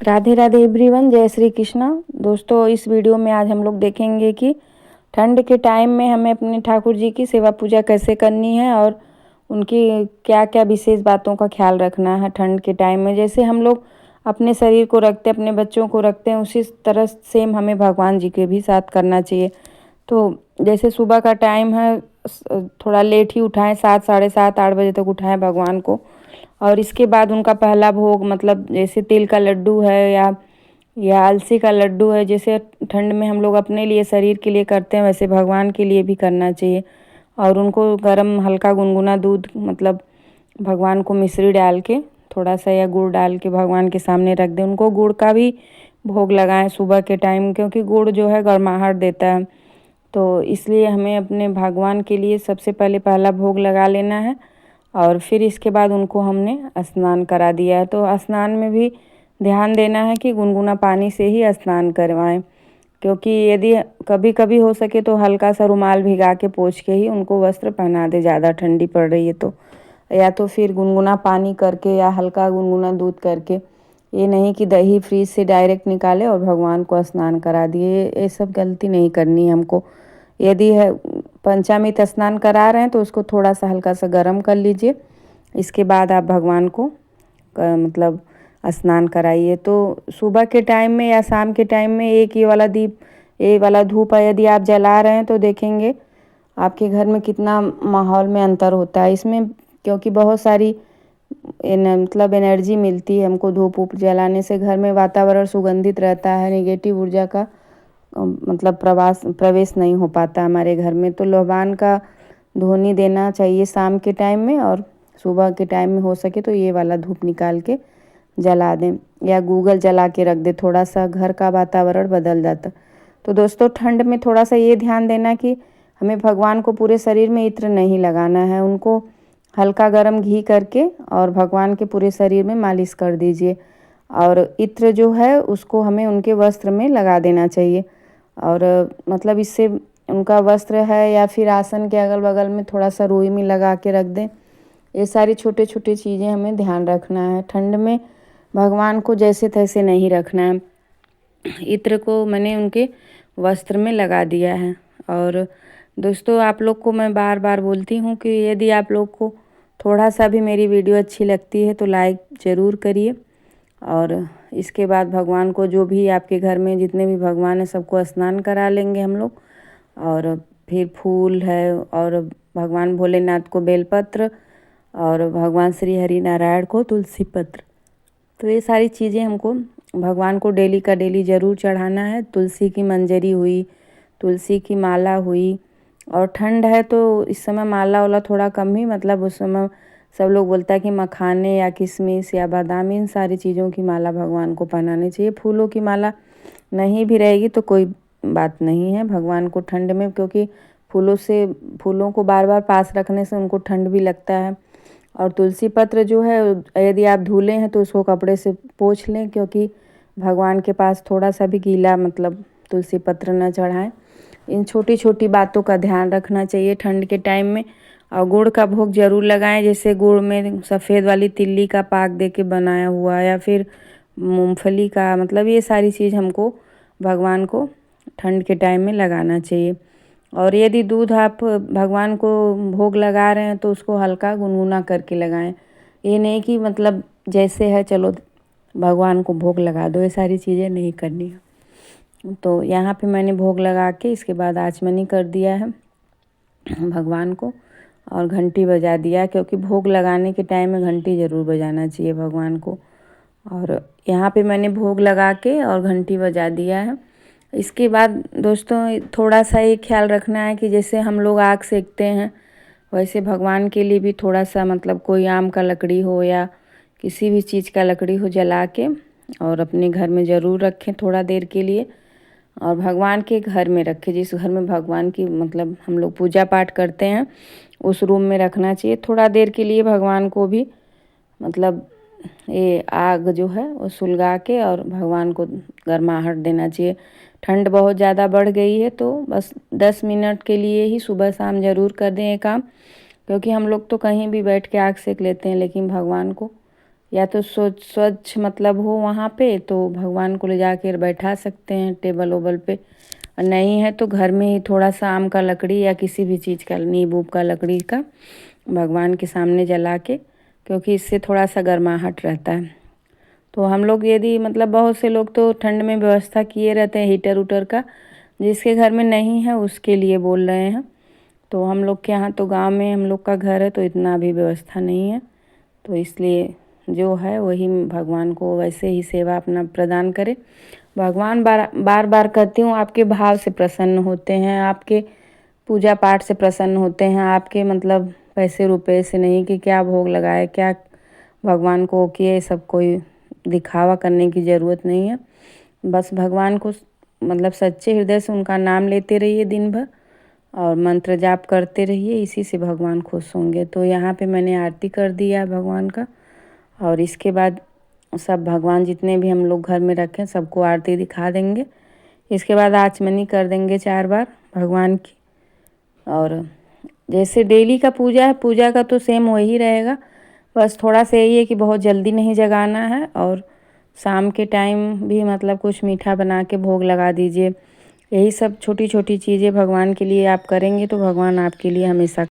Radhe Radhe everyone, जय श्री कृष्णा। दोस्तों, इस वीडियो में आज हम लोग देखेंगे कि ठंड के टाइम में हमें अपने ठाकुर जी की सेवा पूजा कैसे करनी है और उनकी क्या क्या विशेष बातों का ख्याल रखना है ठंड के टाइम में। जैसे हम लोग अपने शरीर को रखते हैं, अपने बच्चों को रखते हैं, उसी तरह सेम हमें भगवान जी के भी साथ करना चाहिए। तो जैसे सुबह का टाइम है, थोड़ा लेट ही उठाएं, 7, साढ़े 7, 8 बजे तक उठाएं भगवान को। और इसके बाद उनका पहला भोग, मतलब जैसे तिल का लड्डू है या अलसी का लड्डू है, जैसे ठंड में हम लोग अपने लिए शरीर के लिए करते हैं, वैसे भगवान के लिए भी करना चाहिए। और उनको गरम हल्का गुनगुना दूध, मतलब भगवान को मिश्री डाल के थोड़ा सा या गुड़ डाल के भगवान के सामने रख दें। उनको गुड़ का भी भोग लगाएं सुबह के टाइम, क्योंकि गुड़ जो है गर्माहट देता है। तो इसलिए हमें अपने भगवान के लिए सबसे पहले पहला भोग लगा लेना है। और फिर इसके बाद उनको हमने स्नान करा दिया है। तो स्नान में भी ध्यान देना है कि गुनगुना पानी से ही स्नान करवाएं, क्योंकि यदि कभी कभी हो सके तो हल्का सा रुमाल भिगा के पोंछ के ही उनको वस्त्र पहना दे, ज़्यादा ठंडी पड़ रही है तो। या तो फिर गुनगुना पानी करके या हल्का गुनगुना दूध करके। ये नहीं कि दही फ्रीज से डायरेक्ट निकाले और भगवान को स्नान करा दिए। ये सब गलती नहीं करनी है हमको। यदि है पंचामृत स्नान करा रहे हैं तो उसको थोड़ा सा हल्का सा गर्म कर लीजिए। इसके बाद आप भगवान को मतलब स्नान कराइए। तो सुबह के टाइम में या शाम के टाइम में ये वाला धूप यदि आप जला रहे हैं तो देखेंगे आपके घर में कितना माहौल में अंतर होता है इसमें, क्योंकि बहुत सारी मतलब एनर्जी मिलती है हमको। धूप ऊप जलाने से घर में वातावरण सुगंधित रहता है, नेगेटिव ऊर्जा का मतलब प्रवेश नहीं हो पाता हमारे घर में। तो लोबान का धोनी देना चाहिए शाम के टाइम में, और सुबह के टाइम में हो सके तो ये वाला धूप निकाल के जला दें या गूगल जला के रख दें, थोड़ा सा घर का वातावरण बदल जाता। तो दोस्तों, ठंड में थोड़ा सा ये ध्यान देना कि हमें भगवान को पूरे शरीर में इत्र नहीं लगाना है। उनको हल्का गर्म घी करके और भगवान के पूरे शरीर में मालिश कर दीजिए। और इत्र जो है उसको हमें उनके वस्त्र में लगा देना चाहिए। और मतलब इससे उनका वस्त्र है या फिर आसन के अगल बगल में थोड़ा सा रुई में लगा के रख दें। ये सारी छोटे छोटे चीज़ें हमें ध्यान रखना है। ठंड में भगवान को जैसे तैसे नहीं रखना है। इत्र को मैंने उनके वस्त्र में लगा दिया है। और दोस्तों, आप लोग को मैं बार बार बोलती हूँ कि यदि आप लोग को थोड़ा सा भी मेरी वीडियो अच्छी लगती है तो लाइक ज़रूर करिए। और इसके बाद भगवान को, जो भी आपके घर में जितने भी भगवान हैं सबको स्नान करा लेंगे हम लोग। और फिर फूल है और भगवान भोलेनाथ को बेलपत्र और भगवान श्री हरि नारायण को तुलसी पत्र। तो ये सारी चीज़ें हमको भगवान को डेली का डेली ज़रूर चढ़ाना है। तुलसी की मंजरी हुई, तुलसी की माला हुई। और ठंड है तो इस समय माला वाला थोड़ा कम ही, मतलब उस समय सब लोग बोलता है कि मखाने या किशमिश या बादाम, इन सारी चीज़ों की माला भगवान को पहनानी चाहिए। फूलों की माला नहीं भी रहेगी तो कोई बात नहीं है भगवान को ठंड में, क्योंकि फूलों को बार बार पास रखने से उनको ठंड भी लगता है। और तुलसी पत्र जो है, यदि आप धुले हैं तो उसको कपड़े से पोंछ लें, क्योंकि भगवान के पास थोड़ा सा भी गीला मतलब तुलसी पत्र न चढ़ाएं। इन छोटी छोटी बातों का ध्यान रखना चाहिए ठंड के टाइम में। और गुड़ का भोग जरूर लगाएं, जैसे गुड़ में सफ़ेद वाली तिल्ली का पाक दे के बनाया हुआ या फिर मूंगफली का, मतलब ये सारी चीज़ हमको भगवान को ठंड के टाइम में लगाना चाहिए। और यदि दूध आप भगवान को भोग लगा रहे हैं तो उसको हल्का गुनगुना करके लगाएं। ये नहीं कि मतलब जैसे है चलो भगवान को भोग लगा दो, ये सारी चीज़ें नहीं करनी है। तो यहाँ पे मैंने भोग लगा के इसके बाद आचमनी कर दिया है भगवान को और घंटी बजा दिया, क्योंकि भोग लगाने के टाइम में घंटी ज़रूर बजाना चाहिए भगवान को। और यहाँ पे मैंने भोग लगा के और घंटी बजा दिया है। इसके बाद दोस्तों, थोड़ा सा ये ख्याल रखना है कि जैसे हम लोग आग सेकते हैं, वैसे भगवान के लिए भी थोड़ा सा, मतलब कोई आम का लकड़ी हो या किसी भी चीज़ का लकड़ी हो, जला के और अपने घर में ज़रूर रखें थोड़ा देर के लिए। और भगवान के घर में रखें, जिस घर में भगवान की मतलब हम लोग पूजा पाठ करते हैं उस रूम में रखना चाहिए थोड़ा देर के लिए भगवान को भी। मतलब ये आग जो है वो सुलगा के और भगवान को गर्माहट देना चाहिए। ठंड बहुत ज़्यादा बढ़ गई है तो बस 10 मिनट के लिए ही सुबह शाम ज़रूर कर दें ये काम, क्योंकि हम लोग तो कहीं भी बैठ के आग सेक लेते हैं, लेकिन भगवान को या तो स्वच्छ मतलब हो वहाँ पे तो भगवान को ले जाकर बैठा सकते हैं टेबल ओबल पे, और नहीं है तो घर में ही थोड़ा सा आम का लकड़ी या किसी भी चीज़ का, नींबू का लकड़ी का भगवान के सामने जला के, क्योंकि इससे थोड़ा सा गर्माहट रहता है। तो हम लोग यदि मतलब बहुत से लोग तो ठंड में व्यवस्था किए रहते हैं हीटर उटर का, जिसके घर में नहीं है उसके लिए बोल रहे हैं। तो हम लोग के यहाँ तो गांव में हम लोग का घर है तो इतना भी व्यवस्था नहीं है, तो इसलिए जो है वही भगवान को वैसे ही सेवा अपना प्रदान करे। भगवान बार बार कहती हूँ आपके भाव से प्रसन्न होते हैं, आपके पूजा पाठ से प्रसन्न होते हैं, आपके मतलब पैसे रुपए से नहीं कि क्या भोग लगाए क्या भगवान को किए, सब कोई दिखावा करने की ज़रूरत नहीं है। बस भगवान को मतलब सच्चे हृदय से उनका नाम लेते रहिए दिन भर और मंत्र जाप करते रहिए, इसी से भगवान खुश होंगे। तो यहाँ पे मैंने आरती कर दिया भगवान का, और इसके बाद सब भगवान जितने भी हम लोग घर में रखें सबको आरती दिखा देंगे। इसके बाद आचमनी कर देंगे 4 बार भगवान की। और जैसे डेली का पूजा है, पूजा का तो सेम वही रहेगा, बस थोड़ा सा यही है कि बहुत जल्दी नहीं जगाना है, और शाम के टाइम भी मतलब कुछ मीठा बना के भोग लगा दीजिए। यही सब छोटी छोटी चीज़ें भगवान के लिए आप करेंगे तो भगवान आपके लिए हमेशा